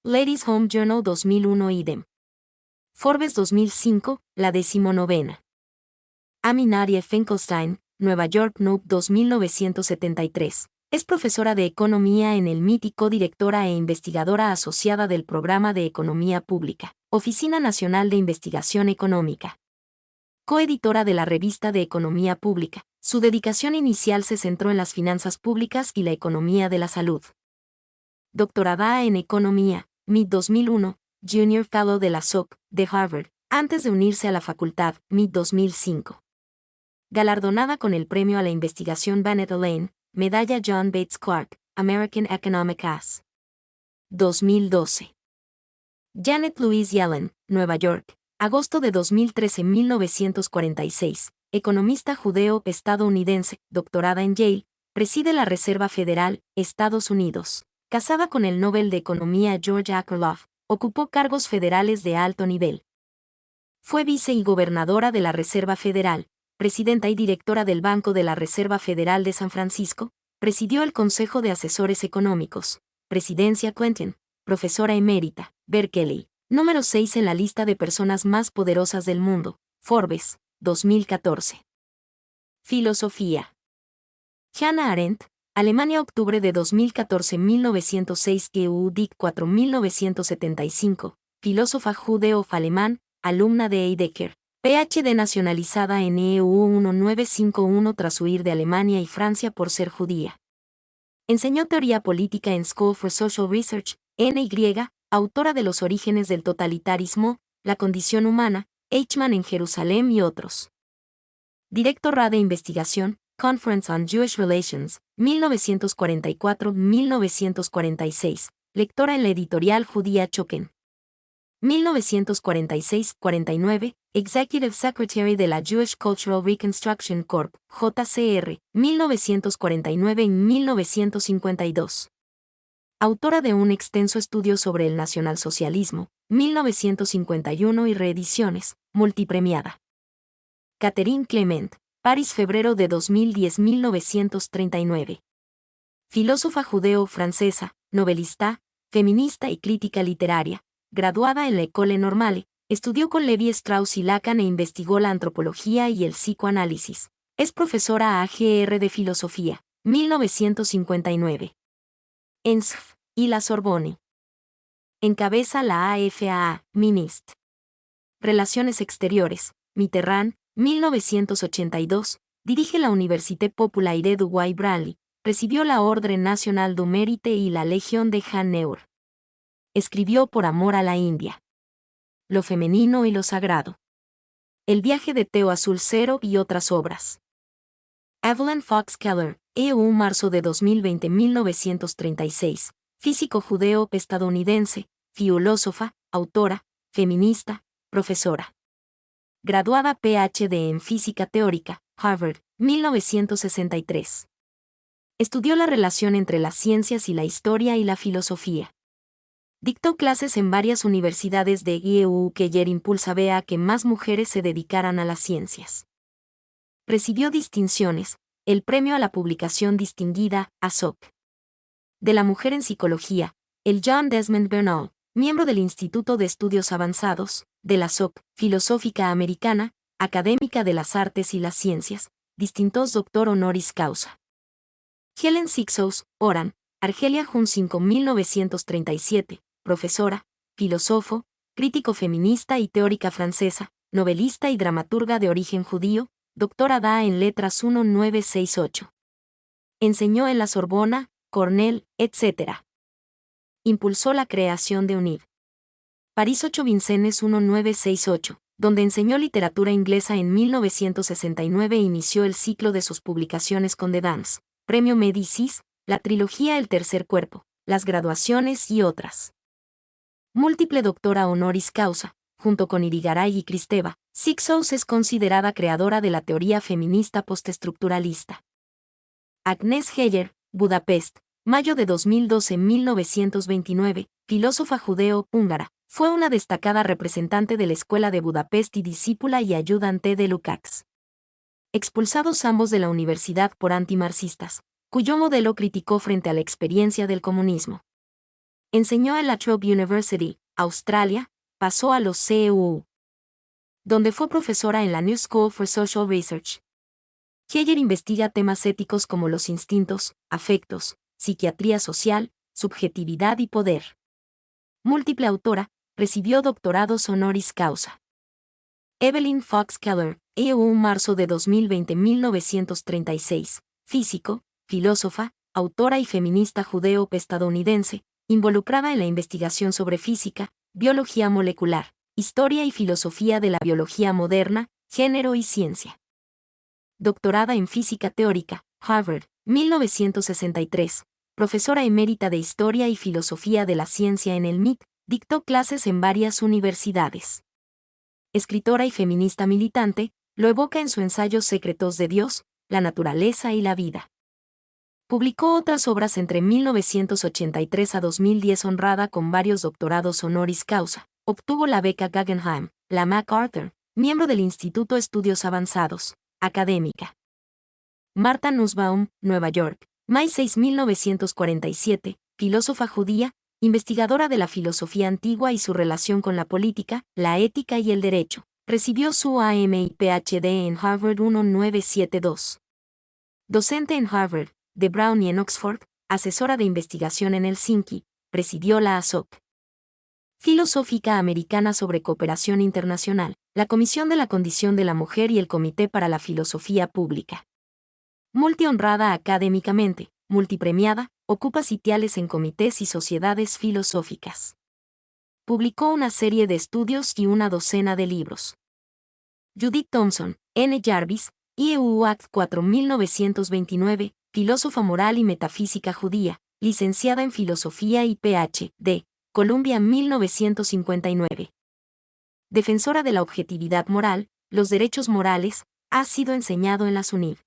Ladies Home Journal 2001 idem. Forbes 2005, la 19ª. Aminarie Finkelstein, Nueva York Nope 2973. Es profesora de Economía en el MIT y codirectora e investigadora asociada del Programa de Economía Pública, Oficina Nacional de Investigación Económica. Coeditora de la Revista de Economía Pública, su dedicación inicial se centró en las finanzas públicas y la economía de la salud. Doctorada en Economía, MIT 2001, Junior Fellow de la SOC, de Harvard, antes de unirse a la facultad, MIT 2005. Galardonada con el Premio a la Investigación Bennett Lane, Medalla John Bates Clark, American Economic As. 2012. Janet Louise Yellen, Nueva York, agosto de 2013. 1946, economista judeo-estadounidense, doctorada en Yale, Preside la Reserva Federal, Estados Unidos. Casada con el Nobel de Economía George Akerlof, ocupó cargos federales de alto nivel. Fue vice y gobernadora de la Reserva Federal, presidenta y directora del Banco de la Reserva Federal de San Francisco, presidió el Consejo de Asesores Económicos, Presidencia Clinton, profesora emérita, Berkeley, número 6 en la lista de personas más poderosas del mundo, Forbes, 2014. Filosofía. Hannah Arendt, Alemania, octubre de 2014, 1906 GU-Dic 4, 1975, filósofa judeo-alemán, alumna de Heidegger, PhD, nacionalizada en EU 1951 tras huir de Alemania y Francia por ser judía. Enseñó teoría política en School for Social Research, NY, autora de Los orígenes del totalitarismo, La condición humana, Eichmann en Jerusalén y otros. Directora de investigación, Conference on Jewish Relations, 1944-1946, lectora en la editorial judía Choquén. 1946-49, Executive Secretary de la Jewish Cultural Reconstruction Corp., JCR, 1949-1952. Autora de un extenso estudio sobre el nacionalsocialismo, 1951 y reediciones, multipremiada. Catherine Clement, París, febrero de 2010, 1939. Filósofa judeo-francesa, novelista, feminista y crítica literaria, graduada en la École Normale, estudió con Levi Strauss y Lacan e investigó la antropología y el psicoanálisis. Es profesora AGR de Filosofía, 1959. En SFS y la Sorbonne. Encabeza la AFAA, Minist. Relaciones Exteriores, Mitterrand, 1982, dirige la Université Populaire du Wai-Branly, recibió la Ordre National du Mérite y la Legión de Honneur. Escribió Por amor a la India. Lo femenino y lo sagrado. El viaje de Teo Azul Cero y otras obras. Evelyn Fox Keller, EU, marzo de 2020, 1936, físico judeo-estadounidense, filósofa, autora, feminista, profesora. Graduada PhD en Física Teórica, Harvard, 1963. Estudió la relación entre las ciencias y la historia y la filosofía. Dictó clases en varias universidades de EU. Keller impulsaba a que más mujeres se dedicaran a las ciencias. Recibió distinciones, el Premio a la Publicación Distinguida, ASOP. De la Mujer en Psicología, el John Desmond Bernal, miembro del Instituto de Estudios Avanzados, de la SOP, Filosófica Americana, Académica de las Artes y las Ciencias, distintos doctor honoris causa. Helen Sixous, Oran, Argelia Jun 5, 1937, profesora, filósofo, crítico feminista y teórica francesa, novelista y dramaturga de origen judío, doctorada en Letras 1968. Enseñó en la Sorbona, Cornell, etc. Impulsó la creación de UNIV. París 8 Vincennes 1968, donde enseñó literatura inglesa en 1969 e inició el ciclo de sus publicaciones con The Dance, Premio Médicis, la trilogía El Tercer Cuerpo, las graduaciones y otras. Múltiple doctora honoris causa, junto con Irigaray y Kristeva, Sixous es considerada creadora de la teoría feminista postestructuralista. Agnes Heyer, Budapest, mayo de 2012-1929, filósofa judeo-húngara, fue una destacada representante de la Escuela de Budapest y discípula y ayudante de Lukács. Expulsados ambos de la universidad por antimarxistas, cuyo modelo criticó frente a la experiencia del comunismo. Enseñó en la Trobe University, Australia, pasó a los CEU, donde fue profesora en la New School for Social Research. Heyer investiga temas éticos como los instintos, afectos, psiquiatría social, subjetividad y poder. Múltiple autora, recibió doctorados honoris causa. Evelyn Fox Keller, EU, marzo de 2020, 1936, físico, filósofa, autora y feminista judeo-estadounidense, involucrada en la investigación sobre física, biología molecular, historia y filosofía de la biología moderna, género y ciencia. Doctorada en física teórica, Harvard, 1963, profesora emérita de historia y filosofía de la ciencia en el MIT, dictó clases en varias universidades. Escritora y feminista militante, lo evoca en su ensayo Secretos de Dios, la naturaleza y la vida. Publicó otras obras entre 1983 a 2010 honrada con varios doctorados honoris causa. Obtuvo la beca Guggenheim, la MacArthur, miembro del Instituto Estudios Avanzados, académica. Martha Nussbaum, Nueva York, May 6, 1947, filósofa judía, investigadora de la filosofía antigua y su relación con la política, la ética y el derecho. Recibió su AM y PhD en Harvard 1972. Docente en Harvard, de Brown y en Oxford, asesora de investigación en Helsinki, presidió la ASOC. Filosófica Americana sobre Cooperación Internacional, la Comisión de la Condición de la Mujer y el Comité para la Filosofía Pública. Multihonrada académicamente, multipremiada, ocupa sitiales en comités y sociedades filosóficas. Publicó una serie de estudios y una docena de libros. Judith Thompson, N. Jarvis, IEU Act 4 1929, filósofa moral y metafísica judía, licenciada en Filosofía y Ph.D., Columbia 1959. Defensora de la objetividad moral, los derechos morales, ha sido enseñado en las UNIV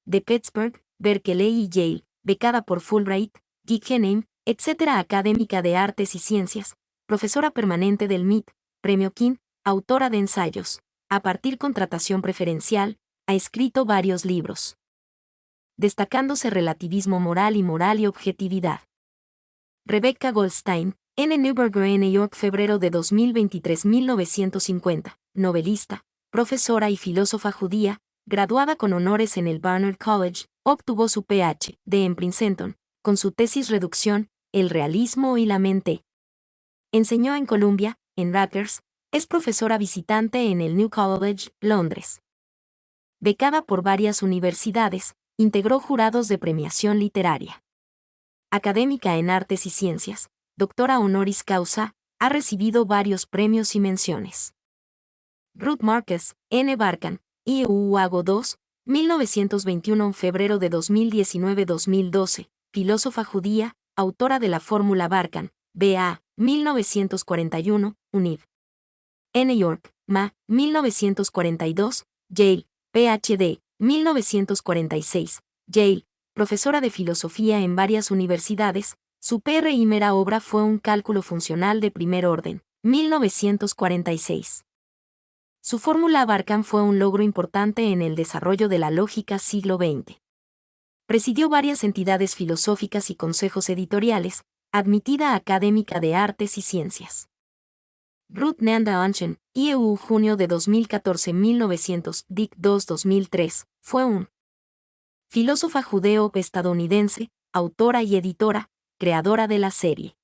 de Pittsburgh, Berkeley y Yale, becada por Fulbright, Guggenheim, etc. Académica de Artes y Ciencias, profesora permanente del MIT, Premio King, autora de ensayos, a partir contratación preferencial, ha escrito varios libros. Destacándose Relativismo moral y objetividad. Rebecca Goldstein, N. Newburgh, N. York, febrero de 2023, 1950, novelista, profesora y filósofa judía, graduada con honores en el Barnard College, obtuvo su Ph.D. en Princeton, con su tesis Reducción, el realismo y la mente. Enseñó en Columbia, en Rutgers, es profesora visitante en el New College, Londres. Becada por varias universidades, integró jurados de premiación literaria. Académica en Artes y Ciencias, doctora honoris causa, ha recibido varios premios y menciones. Ruth Marcus, N. Barkan, IEU Ago 2, 1921, febrero de 2019-2012, filósofa judía, autora de la fórmula Barkan, B.A., 1941, UNIV. N. York, Ma., 1942, Yale, Ph.D., 1946, Yale, profesora de filosofía en varias universidades, su primera obra fue un cálculo funcional de primer orden, 1946. Su fórmula Barkan fue un logro importante en el desarrollo de la lógica siglo XX. Presidió varias entidades filosóficas y consejos editoriales, admitida académica de artes y ciencias. Ruth Nanda Anchen, IEU junio de 2014, 1900, Dic 2 2003, fue un filósofa judeo-estadounidense, autora y editora, creadora de la serie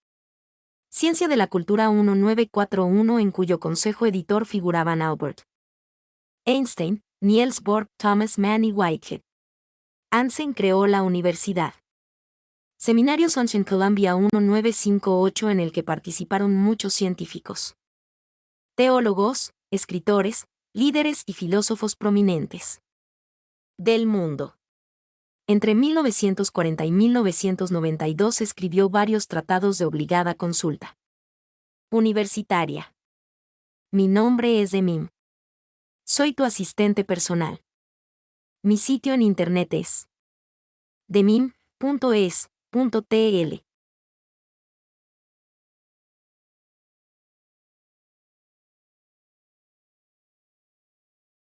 Ciencia de la Cultura 1941, en cuyo consejo editor figuraban Albert Einstein, Niels Bohr, Thomas Mann y Whitehead. Ansen creó la universidad. Seminario Anchen Columbia 1958, en el que participaron muchos científicos, teólogos, escritores, líderes y filósofos prominentes del mundo. Entre 1940 y 1992 escribió varios tratados de obligada consulta universitaria. Mi nombre es Demim. Soy tu asistente personal. Mi sitio en internet es demim.es.tl.